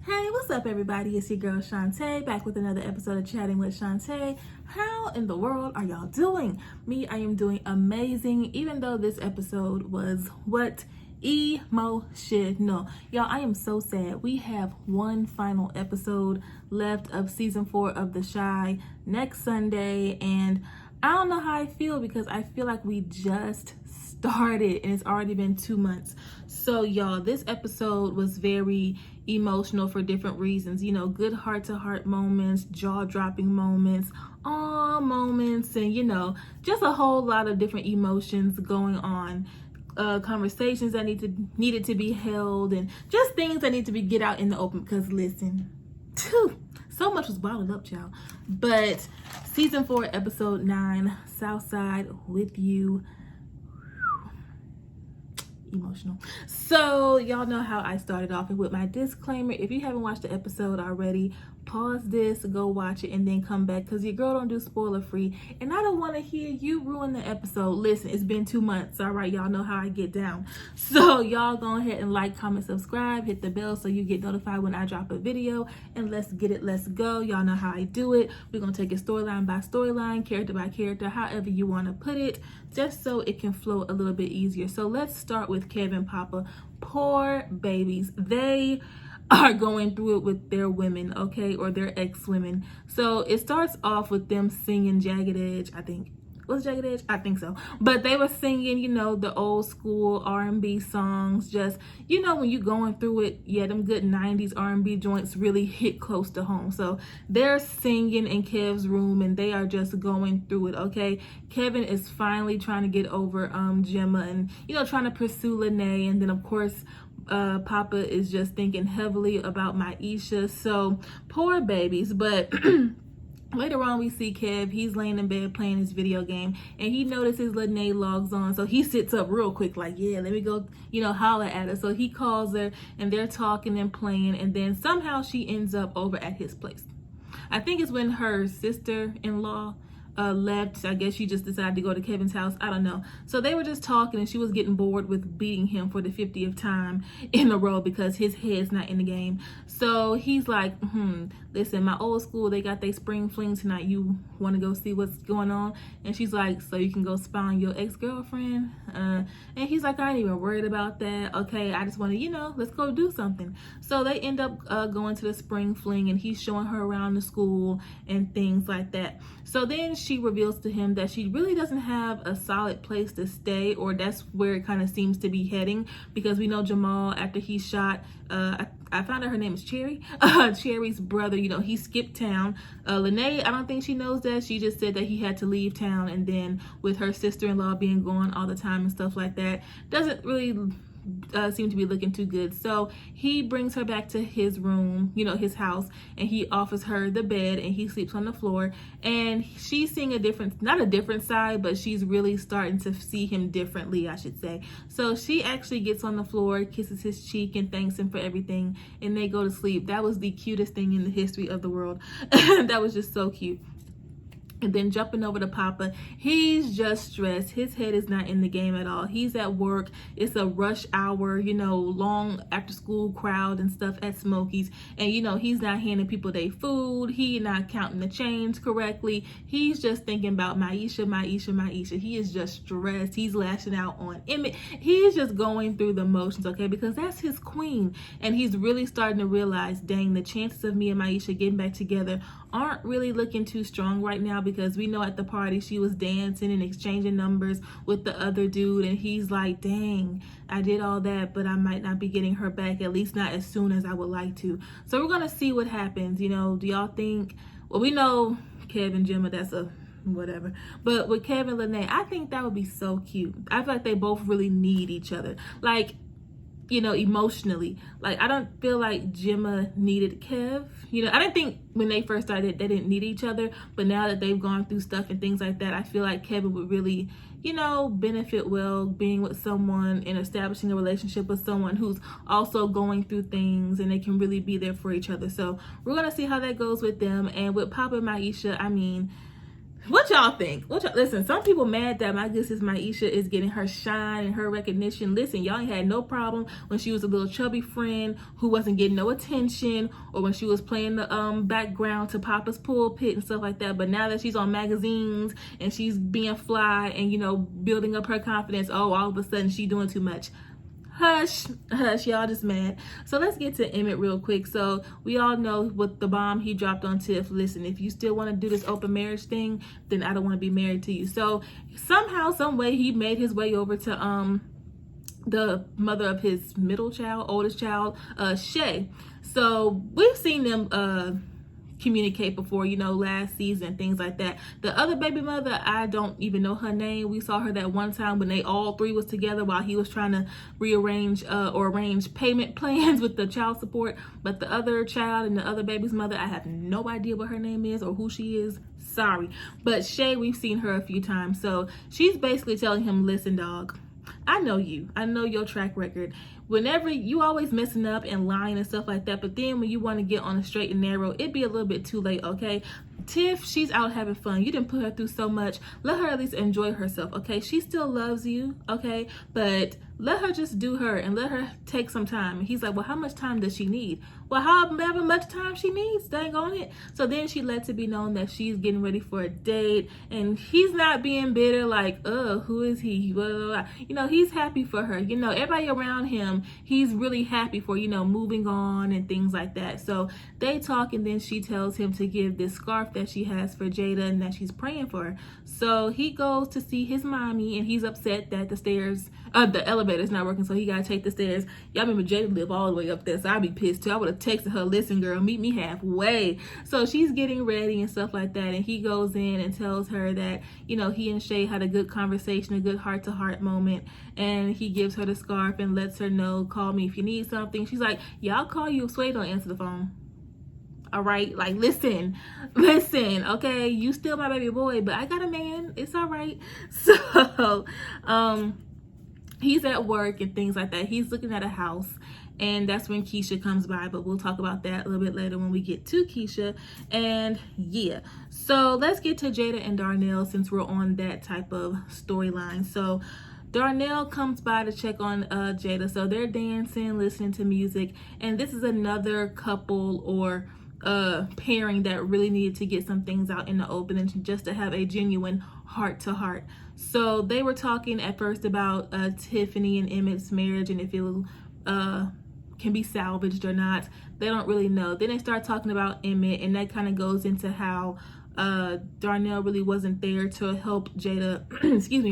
Hey, what's up, everybody? It's your girl Shantae back with another episode of Chatting with Shantae. How in the world are y'all doing? Me, I am doing amazing, even though this episode was emotional. Y'all, I am so sad. We have one final episode left of season 4 of The Chi next Sunday, and I don't know how I feel because I feel like we just started and it's already been 2 months. So y'all, this episode was very emotional for different reasons. You know, good heart-to-heart moments, jaw-dropping moments, aw moments, and you know, just a whole lot of different emotions going on. Conversations that needed to be held, and just things that need to be get out in the open. Because listen, so much was bottled up, y'all. But season 4, episode 9, Southside with you. Emotional. So y'all know how I started off with my disclaimer. If you haven't watched the episode already, pause this, go watch it, and then come back, because your girl don't do spoiler free, and I don't want to hear you ruin the episode. Listen, it's been 2 months, all right? Y'all know how I get down. So y'all go ahead and like, comment, subscribe, hit the bell so you get notified when I drop a video, and let's get it, let's go. Y'all know how I do it. We're gonna take it storyline by storyline, character by character, however you want to put it, just so it can flow a little bit easier. So let's start with Kev and Papa. Poor babies. They are going through it with their women, okay, or their ex-women. So it starts off with them singing Jagged Edge, I think. Was it Jagged Edge? I think so. But they were singing, you know, the old school R&B songs. Just, you know, when you're going through it, yeah, them good 90s R&B joints really hit close to home. So they're singing in Kev's room, and they are just going through it, okay? Kevin is finally trying to get over Gemma, and, you know, trying to pursue Lene. And then, of course, Papa is just thinking heavily about Maisha. So poor babies. But later on, we see Kev. He's laying in bed playing his video game, and he notices Lene logs on. So he sits up real quick, like, yeah, let me go, you know, holler at her. So he calls her, and they're talking and playing, and then somehow she ends up over at his place. I think it's when her sister-in-law left. I guess she just decided to go to Kevin's house. I don't know. So they were just talking, and she was getting bored with beating him for the 50th time in a row because his head's not in the game. So he's like, listen, my old school, they got their spring fling tonight. You want to go see what's going on? And she's like, so you can go spy on your ex-girlfriend? And he's like, I ain't even worried about that. Okay, I just want to, you know, let's go do something. So they end up going to the spring fling, and he's showing her around the school and things like that. So then she reveals to him that she really doesn't have a solid place to stay, or that's where it kind of seems to be heading, because we know Jamal, after he shot, I found out her name is Cherry, Cherry's brother, you know, he skipped town. Lene, I don't think she knows that. She just said that he had to leave town, and then with her sister-in-law being gone all the time and stuff like that, doesn't really seem to be looking too good. So he brings her back to his room, you know, his house, and he offers her the bed, and he sleeps on the floor. And she's seeing a different, not a different side, but she's really starting to see him differently, I should say. So she actually gets on the floor, kisses his cheek, and thanks him for everything, and they go to sleep. That was the cutest thing in the history of the world. That was just so cute. And then jumping over to Papa, he's just stressed. His head is not in the game at all. He's at work. It's a rush hour, you know, long after school crowd and stuff at Smokey's. And, you know, he's not handing people their food. He's not counting the change correctly. He's just thinking about Maisha. He is just stressed. He's lashing out on Emmett. He's just going through the motions, okay, because that's his queen. And he's really starting to realize, dang, the chances of me and Maisha getting back together aren't really looking too strong right now, because we know at the party she was dancing and exchanging numbers with the other dude, and he's like, dang, I did all that, but I might not be getting her back, at least not as soon as I would like to. So we're gonna see what happens. You know, do y'all think, well, we know Kev and Gemma, that's a whatever, but with Kev and Lene, I think that would be so cute. I feel like they both really need each other, like, you know, emotionally. Like, I don't feel like Gemma needed Kev. You know, I didn't think when they first started they didn't need each other, but now that they've gone through stuff and things like that, I feel like Kevin would really, you know, benefit well being with someone and establishing a relationship with someone who's also going through things, and they can really be there for each other. So we're gonna see how that goes with them. And with Papa and Maisha, I mean, What y'all think? Listen, some people mad that my good sis Maisha is getting her shine and her recognition. Listen, y'all ain't had no problem when she was a little chubby friend who wasn't getting no attention, or when she was playing the background to Papa's pulpit and stuff like that. But now that she's on magazines and she's being fly and, you know, building up her confidence, oh, all of a sudden she doing too much. Hush, y'all just mad. So let's get to Emmett real quick. So we all know what the bomb he dropped on Tiff. Listen, if you still want to do this open marriage thing, then I don't want to be married to you. So somehow, some way, he made his way over to the mother of his oldest child, Shay. So we've seen them communicate before, you know, last season, things like that. The other baby mother, I don't even know her name. We saw her that one time when they all three was together while he was trying to rearrange or arrange payment plans with the child support. But the other child and the other baby's mother, I have no idea what her name is or who she is. Sorry. But Shay, we've seen her a few times. So she's basically telling him, listen, dog, I know you. I know your track record. Whenever you always messing up and lying and stuff like that, but then when you want to get on a straight and narrow, it'd be a little bit too late, okay? Tiff, she's out having fun. You didn't put her through so much. Let her at least enjoy herself, okay? She still loves you, okay? But let her just do her and let her take some time. And he's like, well, how much time does she need? Well, however much time she needs, dang on it. So then she lets it be known that she's getting ready for a date, and he's not being bitter like, who is he? Blah, blah, blah. You know, he's happy for her. You know, everybody around him, he's really happy for, you know, moving on and things like that. So they talk, and then she tells him to give this scarf that she has for Jada and that she's praying for her. So he goes to see his mommy, and he's upset that the elevator's not working, so he gotta take the stairs. Y'all remember Jada live all the way up there, so I'd be pissed too. I would have texted her, listen girl, meet me halfway. So she's getting ready and stuff like that, and he goes in and tells her that, you know, he and Shay had a good conversation, a good heart-to-heart moment, and he gives her the scarf and lets her know, call me if you need something. She's like, yeah, I'll call you if Sway don't answer the phone. All right, like, listen, okay, you still my baby boy, but I got a man, it's all right. So he's at work and things like that. He's looking at a house, and that's when Keisha comes by, but we'll talk about that a little bit later when we get to Keisha. And yeah, so let's get to Jada and Darnell since we're on that type of storyline. So Darnell comes by to check on Jada. So they're dancing, listening to music, and this is another couple or pairing that really needed to get some things out in the open and just to have a genuine heart-to-heart. So they were talking at first about Tiffany and Emmett's marriage and if it will, can be salvaged or not. They don't really know. Then they start talking about Emmett, and that kind of goes into how Darnell really wasn't there to help Jada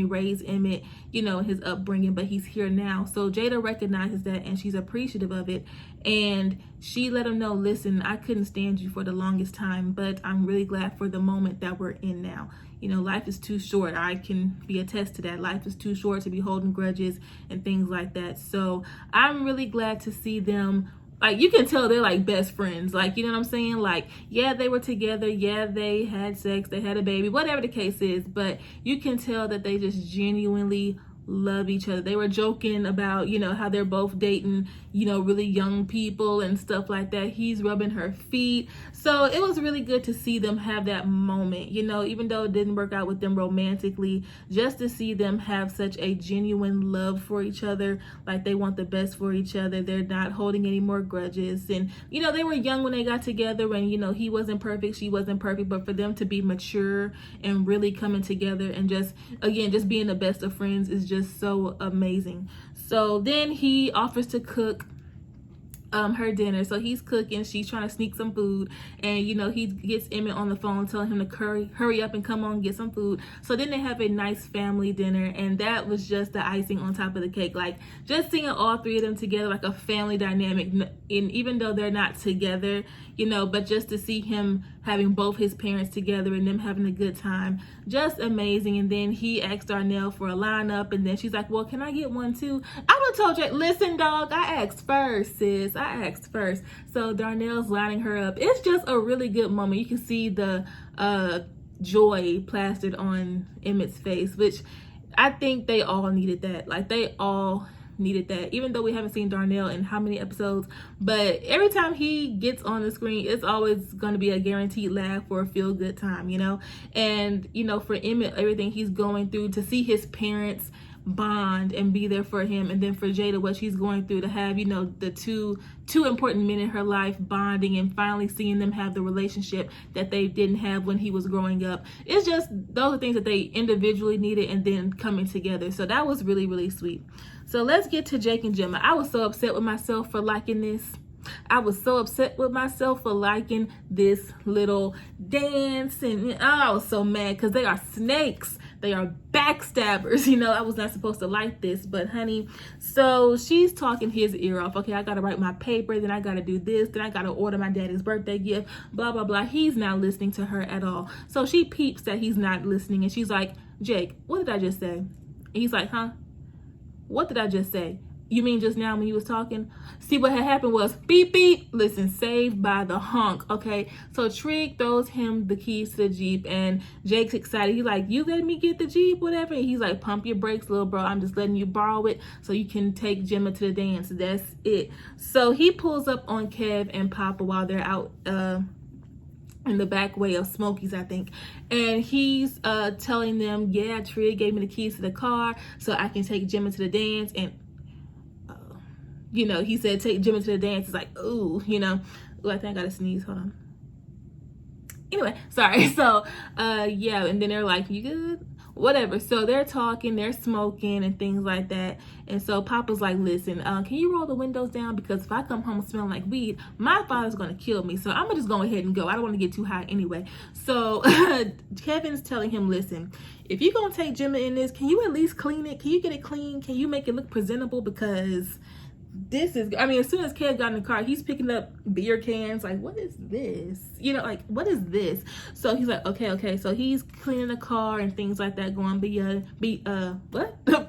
raise Emmett, you know, his upbringing, but he's here now. So Jada recognizes that, and she's appreciative of it, and she let him know, listen, I couldn't stand you for the longest time, but I'm really glad for the moment that we're in now. You know, life is too short. I can be attest to that. Life is too short to be holding grudges and things like that. So I'm really glad to see them. Like, you can tell they're like best friends. Like, you know what I'm saying? Like, yeah, they were together. Yeah, they had sex. They had a baby, whatever the case is. But you can tell that they just genuinely love each other. They were joking about, you know, how they're both dating, you know, really young people and stuff like that. He's rubbing her feet. So it was really good to see them have that moment, you know, even though it didn't work out with them romantically, just to see them have such a genuine love for each other. Like, they want the best for each other. They're not holding any more grudges. And, you know, they were young when they got together, and, you know, he wasn't perfect, she wasn't perfect, but for them to be mature and really coming together and just, again, just being the best of friends is just so amazing. So then he offers to cook her dinner. So he's cooking, she's trying to sneak some food, and you know, he gets Emmett on the phone telling him to hurry up and come on and get some food. So then they have a nice family dinner, and that was just the icing on top of the cake. Like, just seeing all three of them together, like a family dynamic, and even though they're not together, you know, but just to see him having both his parents together and them having a good time, just amazing. And then he asked Darnell for a lineup, and then she's like, well, can I get one too? I would have told you, listen, dog, I asked first, sis. I asked first. So Darnell's lining her up. It's just a really good moment. You can see the joy plastered on Emmett's face, which I think they all needed that. Like, they all needed that, even though we haven't seen Darnell in how many episodes, but every time he gets on the screen, it's always going to be a guaranteed laugh or a feel good time, you know. And you know, for Emmett, everything he's going through, to see his parents bond and be there for him, and then for Jada, what she's going through, to have, you know, the two important men in her life bonding and finally seeing them have the relationship that they didn't have when he was growing up. It's just, those are things that they individually needed and then coming together. So that was really, really sweet. So let's get to Jake and Gemma. I was so upset with myself for liking this. I was so upset with myself for liking this little dance, and I was so mad because they are snakes. They are backstabbers. You know, I was not supposed to like this, but honey, so she's talking his ear off. Okay, I got to write my paper, then I got to do this, then I got to order my daddy's birthday gift, blah, blah, blah. He's not listening to her at all. So she peeps that he's not listening, and she's like, Jake, what did I just say? And he's like, huh? What did I just say? You mean just now when you was talking? See, what had happened was beep, beep. Listen, saved by the honk, okay? So Trig throws him the keys to the Jeep, and Jake's excited. He's like, you letting me get the Jeep, whatever? And he's like, pump your brakes, little bro. I'm just letting you borrow it so you can take Gemma to the dance. That's it. So he pulls up on Kev and Papa while they're out in the back way of Smokey's, I think. And he's telling them, yeah, Trig gave me the keys to the car so I can take Gemma to the dance. And you know, he said, take Gemma to the dance. It's like, ooh, you know. Ooh, I think I gotta sneeze. Hold on. Anyway, sorry. So, yeah, and then they're like, you good? Whatever. So they're talking, they're smoking and things like that. And so Papa's like, listen, can you roll the windows down? Because if I come home smelling like weed, my father's going to kill me. So I'm going to just go ahead and go. I don't want to get too high anyway. So Kevin's telling him, listen, if you're going to take Gemma in this, can you at least clean it? Can you get it clean? Can you make it look presentable? Because this is, I mean, as soon as Kev got in the car, he's picking up beer cans. Like, what is this? You know, like, what is this? So he's like, okay. So he's cleaning the car and things like that, going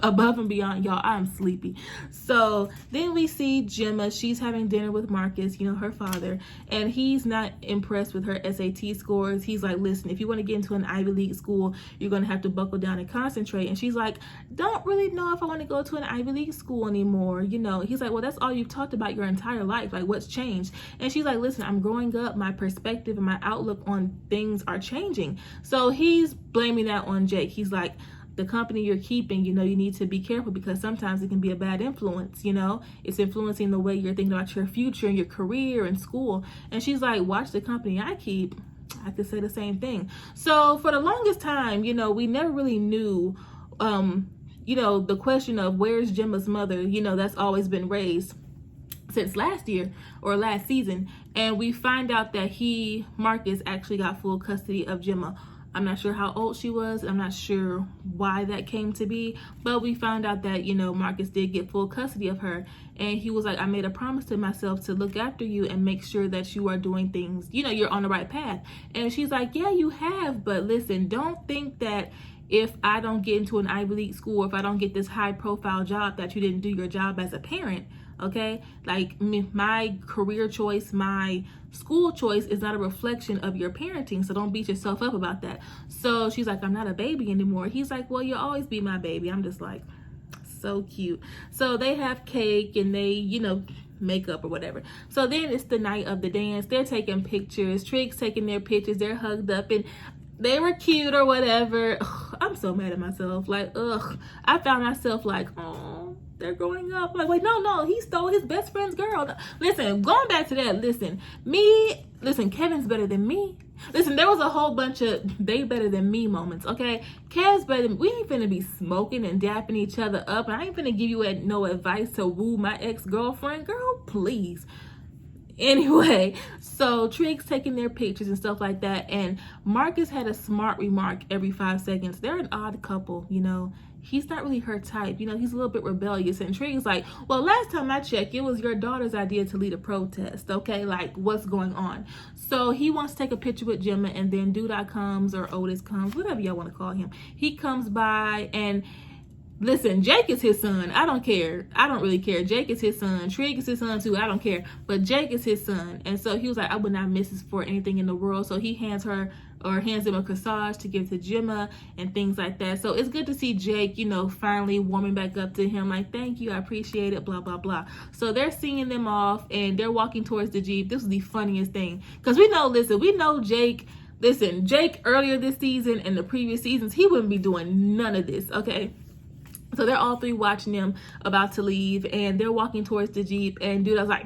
above and beyond. Y'all, I'm sleepy. So then we see Gemma. She's having dinner with Marcus, you know, her father, and he's not impressed with her SAT scores. He's like, listen, if you want to get into an Ivy League school, you're going to have to buckle down and concentrate. And she's like, don't really know if I want to go to an Ivy League school anymore. You know, he's like, well, that's all you've talked about your entire life. Like, what's changed? And she's like, listen, I'm growing up. My perspective and my outlook on things are changing. So he's blaming that on Jake. He's like, the company you're keeping, you know, you need to be careful because sometimes it can be a bad influence, you know, it's influencing the way you're thinking about your future and your career and school. And she's like, watch the company I keep. I could say the same thing. So for the longest time, you know, we never really knew, you know, the question of where's Gemma's mother, you know, that's always been raised since last year or last season. And we find out that Marcus actually got full custody of Gemma. I'm not sure how old she was. I'm not sure why that came to be, but we found out that, you know, Marcus did get full custody of her. And he was like, I made a promise to myself to look after you and make sure that you are doing things, you know, you're on the right path. And she's like, yeah, you have, but listen, don't think that if I don't get into an Ivy League school, if I don't get this high profile job, that you didn't do your job as a parent. Okay, like my career choice, my school choice is not a reflection of your parenting, so don't beat yourself up about that. So she's like, I'm not a baby anymore. He's like, well, you'll always be my baby. I'm just like, so cute. So they have cake and they, you know, makeup or whatever. So then it's the night of the dance. They're taking pictures. Trig's taking their pictures. They're hugged up and they were cute or whatever. Ugh, I'm so mad at myself. Like, ugh, I found myself like, oh, they're growing up. Like, wait, no, he stole his best friend's girl. Listen, going back to that, listen, Kevin's better than me. Listen, there was a whole bunch of they better than me moments, okay? Kev's better than, we ain't finna be smoking and dapping each other up, and I ain't finna give you no advice to woo my ex-girlfriend. Girl, please. Anyway, so Trig's taking their pictures and stuff like that, and Marcus had a smart remark every 5 seconds. They're an odd couple, you know. He's not really her type, you know, he's a little bit rebellious. And Trig's like, well, last time I checked, it was your daughter's idea to lead a protest, okay? Like, what's going on? So he wants to take a picture with Gemma, and then Dudai comes, or Otis comes, whatever y'all want to call him. He comes by, and Listen, Jake is his son. I don't care. I don't really care. Jake is his son. Trig is his son too. I don't care. But Jake is his son. And so he was like, I would not miss this for anything in the world. So he hands him a corsage to give to Gemma and things like that. So it's good to see Jake, you know, finally warming back up to him. Like, thank you. I appreciate it. Blah, blah, blah. So they're seeing them off and they're walking towards the Jeep. This is the funniest thing. Because we know Jake. Listen, Jake earlier this season and the previous seasons, he wouldn't be doing none of this, okay? So they're all three watching them about to leave, and they're walking towards the Jeep, and dude, I was like,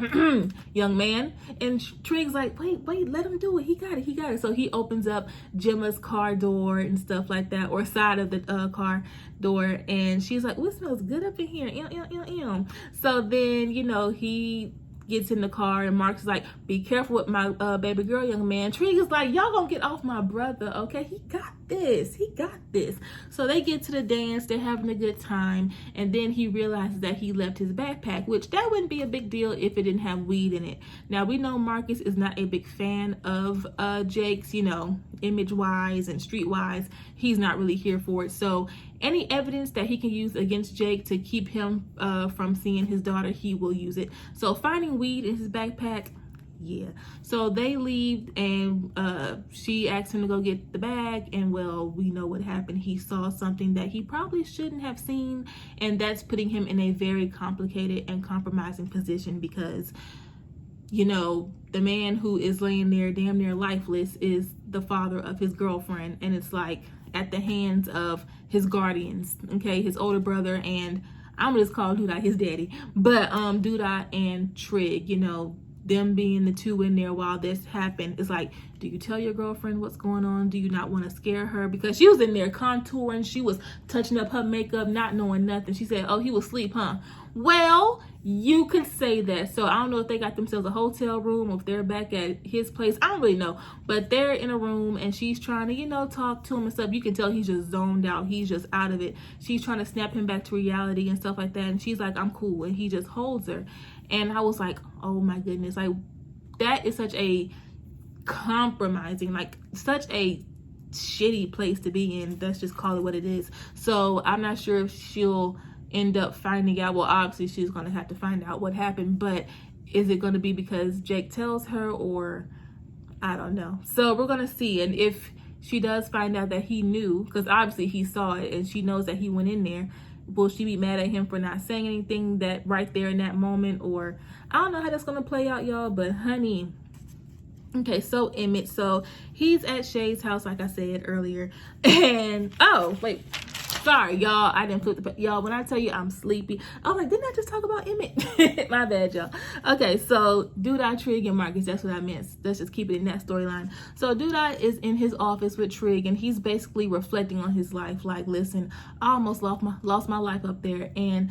young man. And Trig's like, wait, let him do it. He got it. So he opens up Gemma's car door and stuff like that, or side of the car door, and she's like, oh, it smells good up in here. So then, you know, he gets in the car and Mark's like, be careful with my baby girl, young man. Trig is like, y'all gonna get off my brother, okay? He got this. So they get to the dance, they're having a good time, and then he realizes that he left his backpack, which that wouldn't be a big deal if it didn't have weed in it. Now we know Marcus is not a big fan of Jake's, you know, image wise and street wise. He's not really here for it. So any evidence that he can use against Jake to keep him from seeing his daughter, he will use it. So finding weed in his backpack, yeah. So they leave, and she asks him to go get the bag, and well, we know what happened. He saw something that he probably shouldn't have seen, and that's putting him in a very complicated and compromising position because, you know, the man who is laying there damn near lifeless is the father of his girlfriend, and it's like at the hands of his guardians, okay, his older brother, and I'm gonna just call Duda his daddy, but Duda and Trig, you know, them being the two in there while this happened. It's like, do you tell your girlfriend what's going on? Do you not want to scare her? Because she was in there contouring, she was touching up her makeup, not knowing nothing. She said, oh, he was asleep, huh? Well, you could say that. So I don't know if they got themselves a hotel room or if they're back at his place. I don't really know. But they're in a room and she's trying to, you know, talk to him and stuff. You can tell he's just zoned out. He's just out of it. She's trying to snap him back to reality and stuff like that. And she's like, I'm cool. And he just holds her. And I was like, oh my goodness. Like, that is such a compromising, like such a shitty place to be in. Let's just call it what it is. So I'm not sure if she'll end up finding out. Well, obviously she's going to have to find out what happened, but is it going to be because Jake tells her, or I don't know. So we're going to see. And if she does find out that he knew, because obviously he saw it and she knows that he went in there, will she be mad at him for not saying anything that right there in that moment? Or I don't know how that's going to play out, y'all, but honey. Okay, so Emmett, so he's at Shay's house, like I said earlier, and oh wait, sorry y'all, I didn't put the, y'all, when I tell you I'm sleepy, I was like, didn't I just talk about Emmett? My bad, y'all. Okay, so Duda, Trig, and Marcus, that's what I meant. Let's just keep it in that storyline. So Duda is in his office with Trig, and he's basically reflecting on his life, like, listen, I almost lost my life up there, and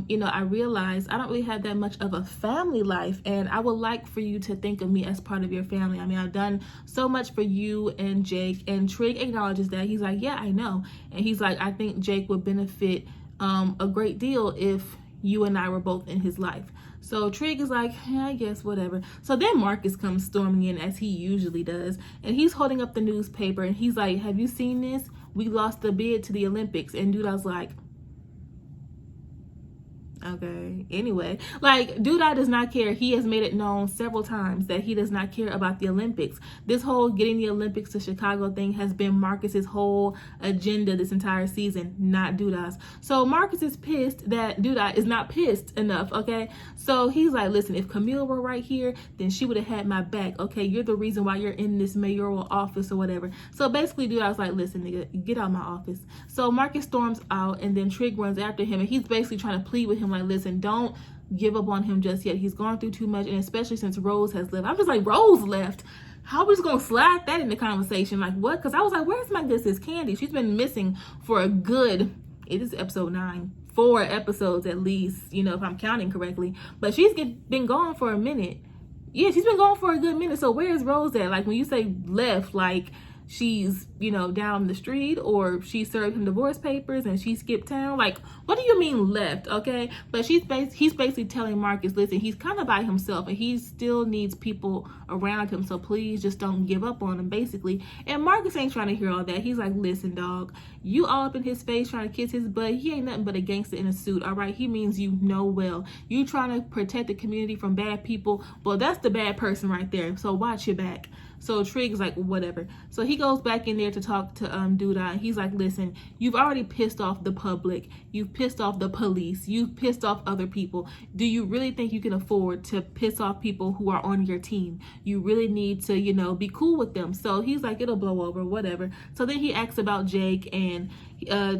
you know, I realized I don't really have that much of a family life, and I would like for you to think of me as part of your family. I mean, I've done so much for you and Jake, and Trig acknowledges that. He's like, yeah, I know. And he's like, I think Jake would benefit a great deal if you and I were both in his life. So Trig is like, yeah, I guess, whatever. So then Marcus comes storming in, as he usually does, and he's holding up the newspaper, and he's like, have you seen this? We lost the bid to the Olympics. And Duda's like, okay, anyway, like, Duda does not care. He has made it known several times that he does not care about the Olympics. This whole getting the Olympics to Chicago thing has been Marcus's whole agenda this entire season, not Duda's. So Marcus is pissed that Duda is not pissed enough, okay? So he's like, listen, if Camille were right here, then she would have had my back, okay? You're the reason why you're in this mayoral office or whatever. So basically Duda's like, listen, nigga, get out of my office. So Marcus storms out, and then Trig runs after him, and he's basically trying to plead with him, like, listen, don't give up on him just yet. He's gone through too much, and especially since Rose has left. I'm just like, Rose left? How are we just gonna slide that in the conversation? Like, what? Because I was like, where's my good sis Candy? She's been missing for a good, it is episode 9, 4 episodes at least, you know, if I'm counting correctly. But she's been gone for a minute. Yeah, she's been gone for a good minute. So where is Rose at? Like, when you say left, like, she's down the street, or she served him divorce papers and she skipped town. Like, what do you mean left? Okay, but he's basically telling Marcus, listen, he's kind of by himself and he still needs people around him, so please just don't give up on him, basically. And Marcus ain't trying to hear all that. He's like, listen, dog, you all up in his face trying to kiss his butt. He ain't nothing but a gangster in a suit, all right? He means you know well. You trying to protect the community from bad people. Well, that's the bad person right there, so watch your back. So Trig's like, whatever. So he goes back in there to talk to Doodah, and he's like, listen, you've already pissed off the public. You've pissed off the police. You've pissed off other people. Do you really think you can afford to piss off people who are on your team? You really need to, be cool with them. So he's like, it'll blow over, whatever. So then he asks about Jake, and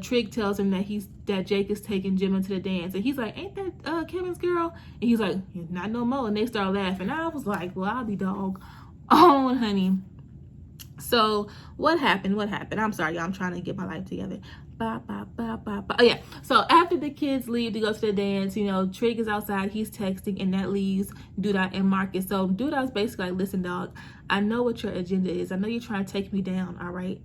Trig tells him that Jake is taking Gemma to the dance. And he's like, ain't that Kevin's girl? And he's like, not no more. And they start laughing. I was like, well, I'll be dog. Oh, honey. So what happened? I'm sorry, y'all. I'm trying to get my life together. Oh, yeah. So after the kids leave to go to the dance, Trig is outside. He's texting, and that leaves Doodah and Marcus. So Doodah's basically like, listen, dog, I know what your agenda is. I know you're trying to take me down, all right?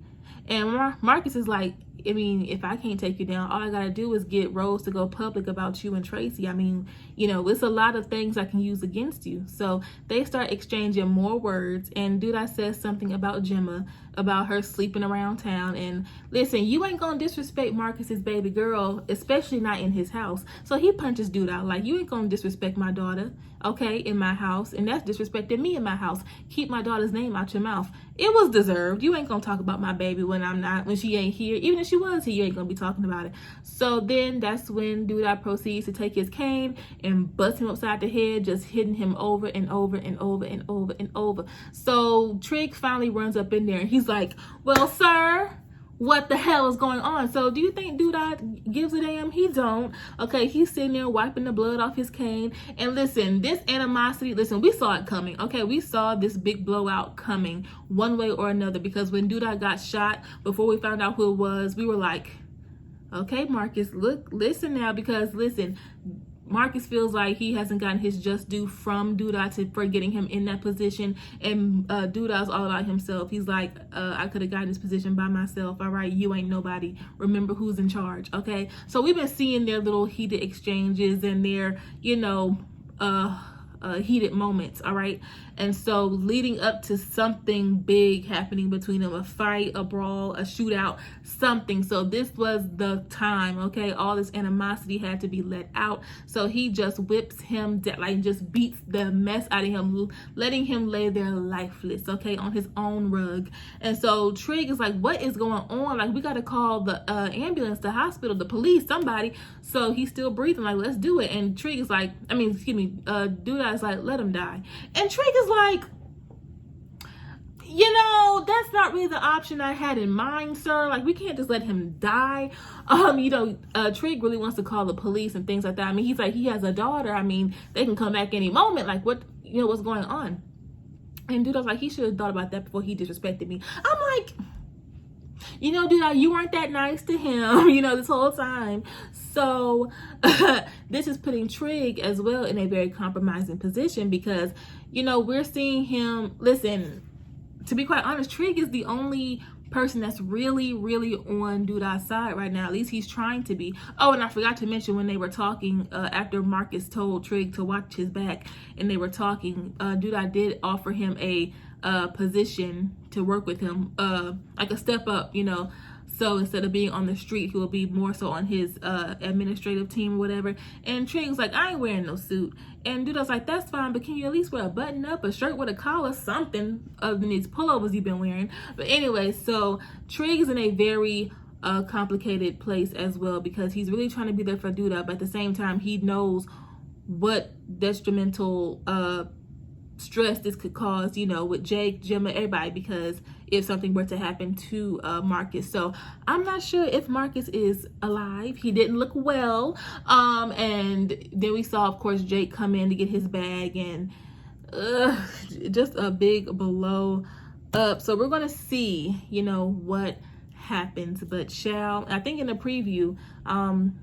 And Marcus is like, I mean, if I can't take you down, all I gotta do is get Rose to go public about you and Tracy. I mean, it's a lot of things I can use against you. So they start exchanging more words, and Doodah says something about Gemma, about her sleeping around town. And listen, you ain't gonna disrespect Marcus's baby girl, especially not in his house. So he punches Doodah like, you ain't gonna disrespect my daughter, okay, in my house, and that's disrespecting me in my house. Keep my daughter's name out your mouth. It was deserved. You ain't gonna talk about my baby when she ain't here. Even if she was here, you ain't gonna be talking about it. So then that's when Doodah proceeds to take his cane and bust him upside the head, just hitting him over and over and over and over and over. So Trig finally runs up in there, and he's like, well, sir, what the hell is going on? So do you think Doodah gives a damn? He don't. Okay, he's sitting there wiping the blood off his cane. And listen, this animosity, we saw it coming. Okay, we saw this big blowout coming one way or another, because when Doodah got shot, before we found out who it was, we were like, okay, Marcus, listen now, because listen, Marcus feels like he hasn't gotten his just due from Doodah for getting him in that position. And Doodah's all about himself. He's like, I could have gotten this position by myself. All right, you ain't nobody. Remember who's in charge, okay? So we've been seeing their little heated exchanges and their, heated moments, all right? And so leading up to something big happening between them, a fight, a brawl, a shootout, something. So this was the time, okay? All this animosity had to be let out. So he just whips him down, like just beats the mess out of him, letting him lay there lifeless, okay, on his own rug. And so Trig is like, what is going on? Like, we got to call the ambulance, the hospital, the police, somebody. So he's still breathing, like, let's do it. And Trig is like, Doodah is like, let him die. And Trig is like, that's not really the option I had in mind, sir. Like, we can't just let him die. Trig really wants to call the police and things like that. I mean, he's like, he has a daughter. I mean, they can come back any moment. Like, what's going on? And Doodah's like, he should have thought about that before he disrespected me. I'm like, Doodah, you weren't that nice to him, this whole time. So this is putting Trig as well in a very compromising position, because, we're seeing him, listen, to be quite honest, Trig is the only person that's really, really on Doodah's side right now. At least he's trying to be. Oh, and I forgot to mention, when they were talking, after Marcus told Trig to watch his back, and they were talking, Doodah did offer him a position to work with him, like a step up, so instead of being on the street, he will be more so on his administrative team or whatever. And Trig's like, I ain't wearing no suit. And Doodah's like, that's fine, but can you at least wear a button up, a shirt with a collar, something other than these pullovers you've been wearing? But anyway, so Trig is in a very complicated place as well, because he's really trying to be there for Doodah, but at the same time, he knows what detrimental stress this could cause, with Jake, Gemma, everybody, because if something were to happen to Marcus. So I'm not sure if Marcus is alive. He didn't look well. And then we saw, of course, Jake come in to get his bag, and just a big blow up. So we're gonna see, what happens. But I think in the preview,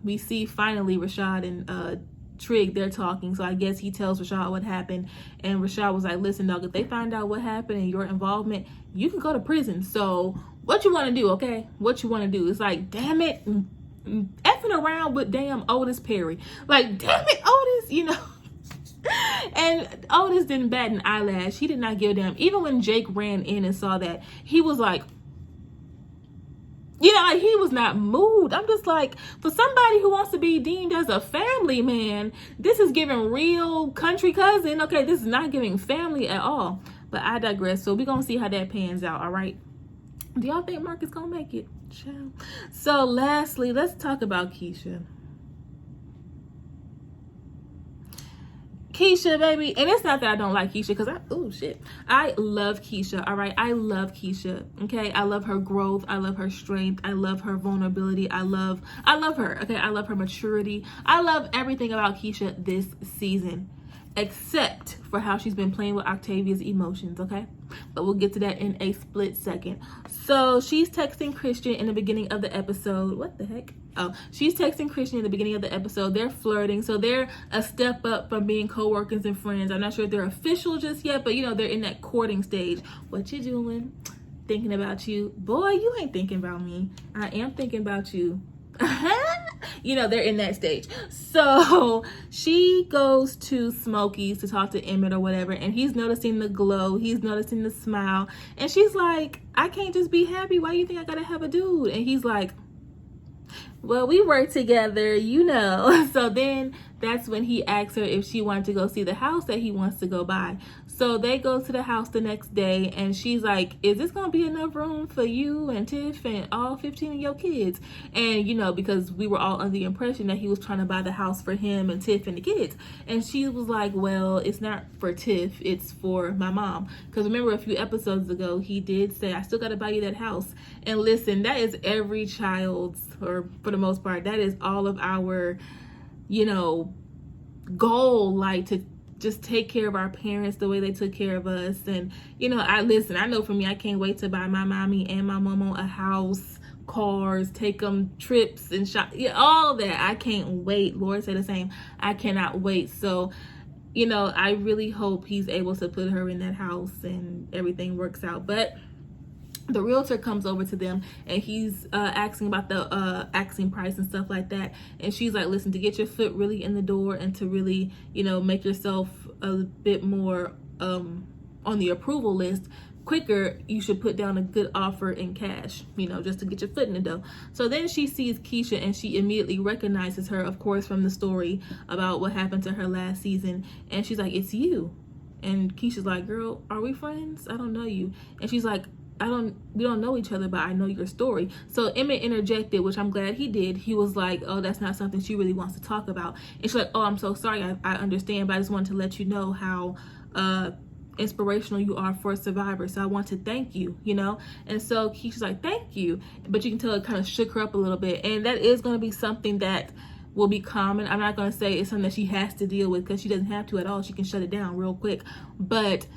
we see finally Rashad and Trig, they're talking. So I guess he tells Rashad what happened. And Rashad was like, listen, dog, if they find out what happened and your involvement, you can go to prison. So what you want to do, okay? What you want to do? It's like, damn it, effing around with damn Otis Perry. Like, damn it, Otis, you know. And Otis didn't bat an eyelash. He did not give a damn. Even when Jake ran in and saw that, he was like, you know, like he was not moved. I'm just like, for somebody who wants to be deemed as a family man, this is giving real country cousin. Okay, this is not giving family at all. But I digress. So we're going to see how that pans out, all right? Do y'all think Mark is going to make it? Chill. So lastly, let's talk about Keisha. Keisha, baby, and it's not that I don't like Keisha, because I love Keisha, all right? I love Keisha, okay? I love her growth. I love her strength. I love her vulnerability. I love her, okay? I love her maturity. I love everything about Keisha this season, except for how she's been playing with Octavia's emotions, okay? But we'll get to that in a split second. So she's texting Christian in the beginning of the episode. What the heck? Oh, she's texting Christian in the beginning of the episode. They're flirting. So they're a step up from being co-workers and friends. I'm not sure if they're official just yet, but you know, they're in that courting stage. What you doing? Thinking about you. Boy, you ain't thinking about me. I am thinking about you. You know, they're in that stage. So she goes to Smokey's to talk to Emmett or whatever, and he's noticing the glow, he's noticing the smile, and she's like, I can't just be happy. Why do you think I gotta have a dude? And he's like, well, we work together, you know. So then that's when he asks her if she wanted to go see the house that he wants to go buy. So they go to the house the next day, and she's like, is this going to be enough room for you and Tiff and all 15 of your kids? And, you know, because we were all under the impression that he was trying to buy the house for him and Tiff and the kids. And she was like, well, it's not for Tiff, it's for my mom. Because remember, a few episodes ago, he did say, I still got to buy you that house. And listen, that is every child's, or for the most part, that is all of our, you know, goal, like to just take care of our parents the way they took care of us. And you know, I know for me, I can't wait to buy my mommy and my mama a house, cars, take them trips and shop, yeah, all that. I can't wait. Lord say the same. I cannot wait. So you know, I really hope he's able to put her in that house and everything works out. But the realtor comes over to them and he's asking about the asking price and stuff like that. And she's like, listen, to get your foot really in the door and to really, you know, make yourself a bit more on the approval list quicker, you should put down a good offer in cash, you know, just to get your foot in the door. So then she sees Keisha and she immediately recognizes her, of course, from the story about what happened to her last season. And she's like, it's you. And Keisha's like, girl, are we friends? I don't know you. And she's like, we don't know each other, but I know your story. So Emmett interjected, which I'm glad he did. He was like, oh, that's not something she really wants to talk about. And she's like, oh, I'm so sorry. I understand, but I just wanted to let you know how inspirational you are for a survivor. So I want to thank you, you know? And so Keisha's like, thank you. But you can tell it kind of shook her up a little bit. And that is going to be something that will be common. I'm not going to say it's something that she has to deal with, because she doesn't have to at all. She can shut it down real quick. But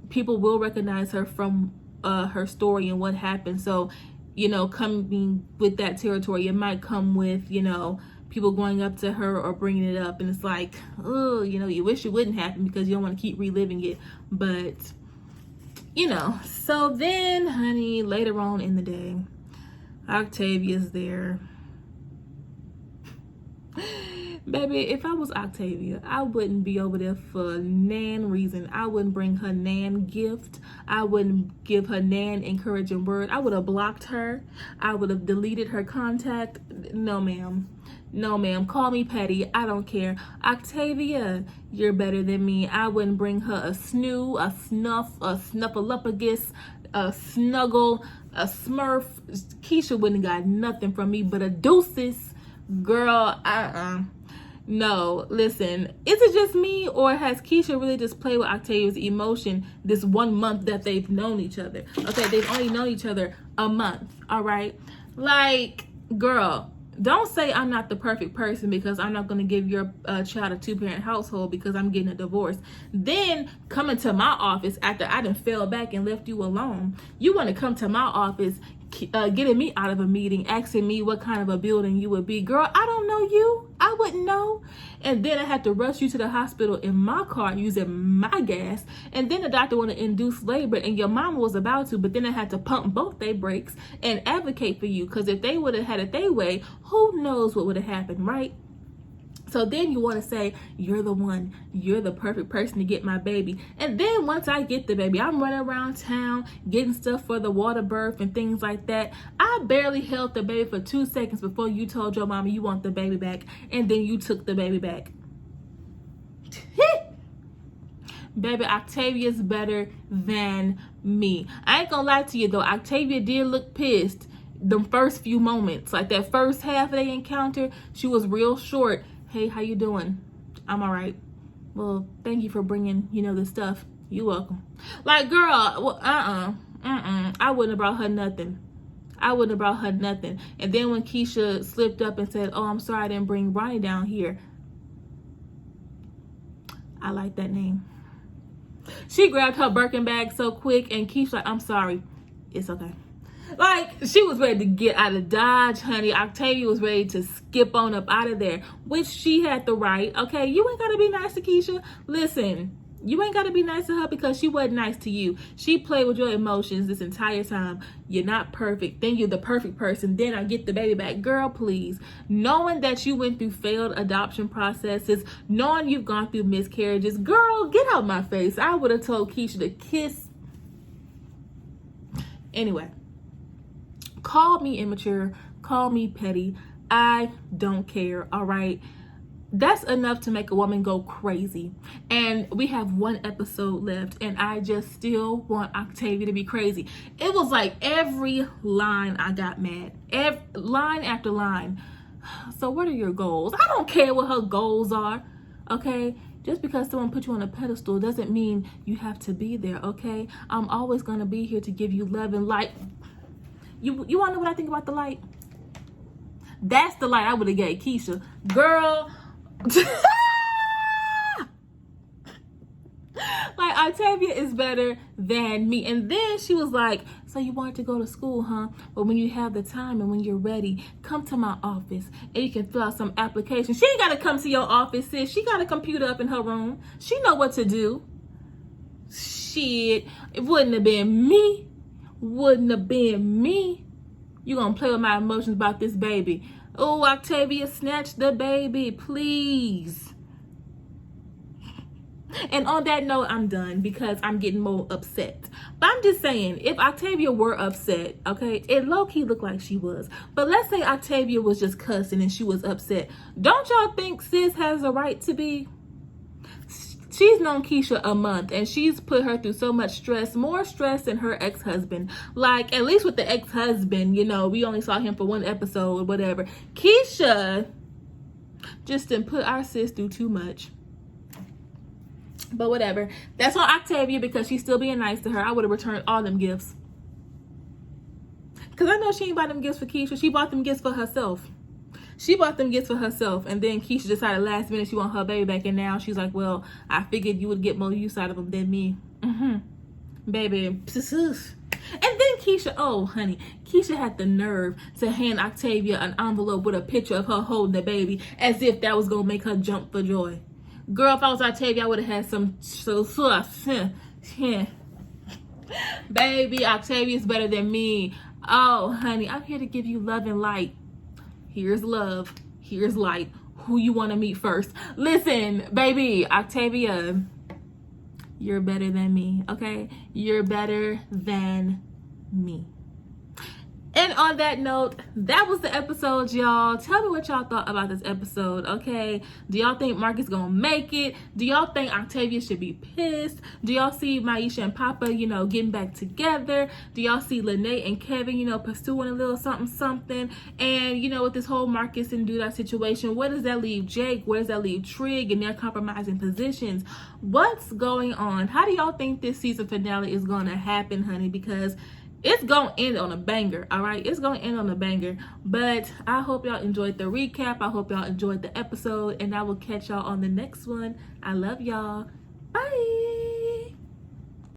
people will recognize her from her story and what happened. So, you know, coming with that territory, it might come with, you know, people going up to her or bringing it up, and it's like, oh, you know, you wish it wouldn't happen because you don't want to keep reliving it. But, you know, so then, honey, later on in the day, Octavia's there. Baby, if I was Octavia, I wouldn't be over there for nan reason. I wouldn't bring her nan gift. I wouldn't give her nan encouraging word. I would have blocked her. I would have deleted her contact. No, ma'am. No, ma'am. Call me petty. I don't care. Octavia, you're better than me. I wouldn't bring her a snoo, a snuff, a snuffleupagus, a snuggle, a smurf. Keisha wouldn't have got nothing from me but a deuces. Girl, no, listen, is it just me, or has Keisha really just played with Octavia's emotion this 1 month that they've known each other? Okay, they've only known each other a month, all right? Like, girl, don't say I'm not the perfect person because I'm not going to give your child a 2-parent household because I'm getting a divorce. Then coming to my office after I done fell back and left you alone. You want to come to my office, getting me out of a meeting, asking me what kind of a building you would be. Girl, I don't know you. I wouldn't know. And then I had to rush you to the hospital in my car using my gas. And then the doctor wanted to induce labor, and your mama was about to, but then I had to pump both their brakes and advocate for you. Because if they would have had it their way, who knows what would have happened, right? So then you want to say, you're the one, you're the perfect person to get my baby. And then once I get the baby, I'm running around town, getting stuff for the water birth and things like that. I barely held the baby for 2 seconds before you told your mama you want the baby back. And then you took the baby back. Baby, Octavia's better than me. I ain't gonna lie to you though, Octavia did look pissed the first few moments. Like that first half of the encounter, she was real short. Hey, how you doing? I'm all right. Well, thank you for bringing, the stuff. You're welcome. Like, girl, well, I wouldn't have brought her nothing. And then when Keisha slipped up and said, oh, I'm sorry I didn't bring Ronnie down here. I like that name. She grabbed her Birkin bag so quick, and Keisha like, I'm sorry. It's okay. Like, she was ready to get out of Dodge, honey. Octavia was ready to skip on up out of there, which she had the right. Okay, you ain't got to be nice to Keisha. Listen, you ain't got to be nice to her because she wasn't nice to you. She played with your emotions this entire time. You're not perfect. Then you're the perfect person. Then I get the baby back. Girl, please. Knowing that you went through failed adoption processes, knowing you've gone through miscarriages, girl, get out my face. I would have told Keisha to kiss. Anyway. Call me immature, call me petty. I don't care, all right? That's enough to make a woman go crazy. And we have 1 episode left, and I just still want Octavia to be crazy. It was like every line I got mad. Line after line. So what are your goals? I don't care what her goals are, okay? Just because someone put you on a pedestal doesn't mean you have to be there, okay? I'm always going to be here to give you love and light. You want to know what I think about the light? That's the light I would have gave Keisha. Girl. Like, Octavia is better than me. And then she was like, so you wanted to go to school, huh? But when you have the time and when you're ready, come to my office and you can fill out some application. She ain't got to come to your office, sis. She got a computer up in her room. She know what to do. Shit. It wouldn't have been me. You gonna play with my emotions about this baby. Oh, Octavia, snatch the baby, please. And on that note, I'm done because I'm getting more upset. But I'm just saying, if Octavia were upset, okay, it low-key looked like she was. But let's say Octavia was just cussing and she was upset. Don't y'all think sis has a right to be? She's known Keisha a month, and she's put her through so much stress, more stress than her ex-husband. Like, at least with the ex-husband, we only saw him for 1 episode or whatever. Keisha just didn't put our sis through too much. But whatever. That's on Octavia because she's still being nice to her. I would have returned all them gifts. Because I know she ain't bought them gifts for Keisha. She bought them gifts for herself. And then Keisha decided last minute she want her baby back, and now she's like, well, I figured you would get more use out of them than me. Baby. And then Keisha had the nerve to hand Octavia an envelope with a picture of her holding the baby as if that was going to make her jump for joy. Girl, if I was Octavia, I would have had some baby, Octavia's better than me. Oh, honey, I'm here to give you love and light. Here's love. Here's light. Who you want to meet first? Listen, baby, Octavia, you're better than me, okay? You're better than me. And on that note, that was the episode, y'all. Tell me what y'all thought about this episode, okay? Do y'all think Marcus gonna make it? Do y'all think Octavia should be pissed? Do y'all see Maisha and Papa, getting back together? Do y'all see Lene and Kevin, pursuing a little something? And, with this whole Marcus and Dudai situation, where does that leave Jake? Where does that leave Trig and their compromising positions? What's going on? How do y'all think this season finale is gonna happen, honey? Because it's gonna end on a banger, all right? It's gonna end on a banger. But I hope y'all enjoyed the recap. I hope y'all enjoyed the episode, and I will catch y'all on the next one. I love y'all. Bye.